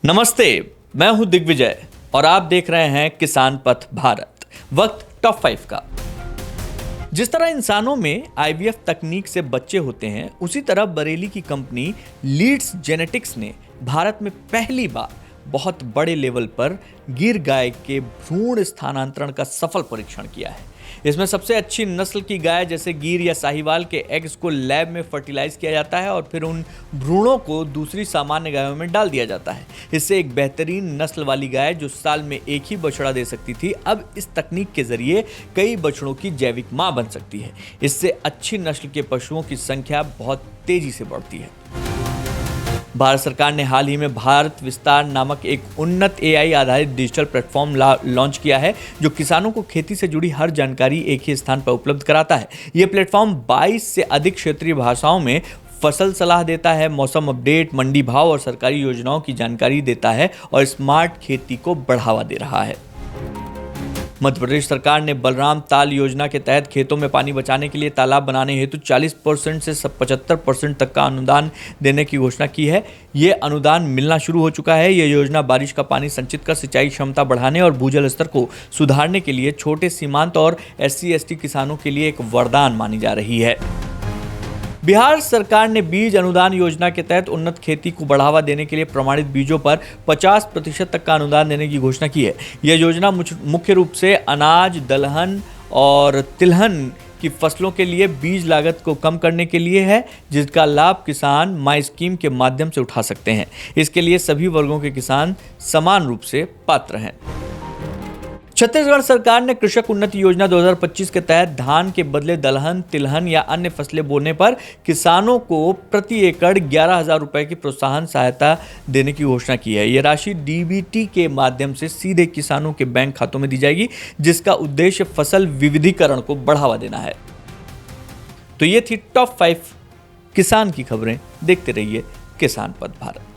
नमस्ते, मैं हूं दिग्विजय और आप देख रहे हैं किसान पथ भारत। वक्त टॉप 5 का। जिस तरह इंसानों में आईवीएफ तकनीक से बच्चे होते हैं, उसी तरह बरेली की कंपनी लीड्स जेनेटिक्स ने भारत में पहली बार बहुत बड़े लेवल पर गिर गाय के भ्रूण स्थानांतरण का सफल परीक्षण किया है। इसमें सबसे अच्छी नस्ल की गाय जैसे गिर या साहिवाल के एग्स को लैब में फर्टिलाइज किया जाता है और फिर उन भ्रूणों को दूसरी सामान्य गायों में डाल दिया जाता है। इससे एक बेहतरीन नस्ल वाली गाय जो साल में एक ही बछड़ा दे सकती थी, अब इस तकनीक के जरिए कई बछड़ों की जैविक मां बन सकती है। इससे अच्छी नस्ल के पशुओं की संख्या बहुत तेजी से बढ़ती है। भारत सरकार ने हाल ही में भारत विस्तार नामक एक उन्नत एआई आधारित डिजिटल प्लेटफॉर्म लॉन्च किया है, जो किसानों को खेती से जुड़ी हर जानकारी एक ही स्थान पर उपलब्ध कराता है। यह प्लेटफॉर्म 22 से अधिक क्षेत्रीय भाषाओं में फसल सलाह देता है, मौसम अपडेट, मंडी भाव और सरकारी योजनाओं की जानकारी देता है और स्मार्ट खेती को बढ़ावा दे रहा है। मध्य प्रदेश सरकार ने बलराम ताल योजना के तहत खेतों में पानी बचाने के लिए तालाब बनाने हेतु 40% से 75% तक का अनुदान देने की घोषणा की है। ये अनुदान मिलना शुरू हो चुका है। यह योजना बारिश का पानी संचित कर सिंचाई क्षमता बढ़ाने और भूजल स्तर को सुधारने के लिए छोटे सीमांत और SC/ST किसानों के लिए एक वरदान मानी जा रही है। बिहार सरकार ने बीज अनुदान योजना के तहत उन्नत खेती को बढ़ावा देने के लिए प्रमाणित बीजों पर 50% तक का अनुदान देने की घोषणा की है। यह योजना मुख्य रूप से अनाज, दलहन और तिलहन की फसलों के लिए बीज लागत को कम करने के लिए है, जिसका लाभ किसान माई स्कीम के माध्यम से उठा सकते हैं। इसके लिए सभी वर्गों के किसान समान रूप से पात्र हैं। छत्तीसगढ़ सरकार ने कृषक उन्नति योजना 2025 के तहत धान के बदले दलहन, तिलहन या अन्य फसलें बोने पर किसानों को प्रति एकड़ 11,000 रुपए की प्रोत्साहन सहायता देने की घोषणा की है। यह राशि डीबीटी के माध्यम से सीधे किसानों के बैंक खातों में दी जाएगी, जिसका उद्देश्य फसल विविधीकरण को बढ़ावा देना है। तो ये थी टॉप 5 किसान की खबरें। देखते रहिए किसान पथ भारत।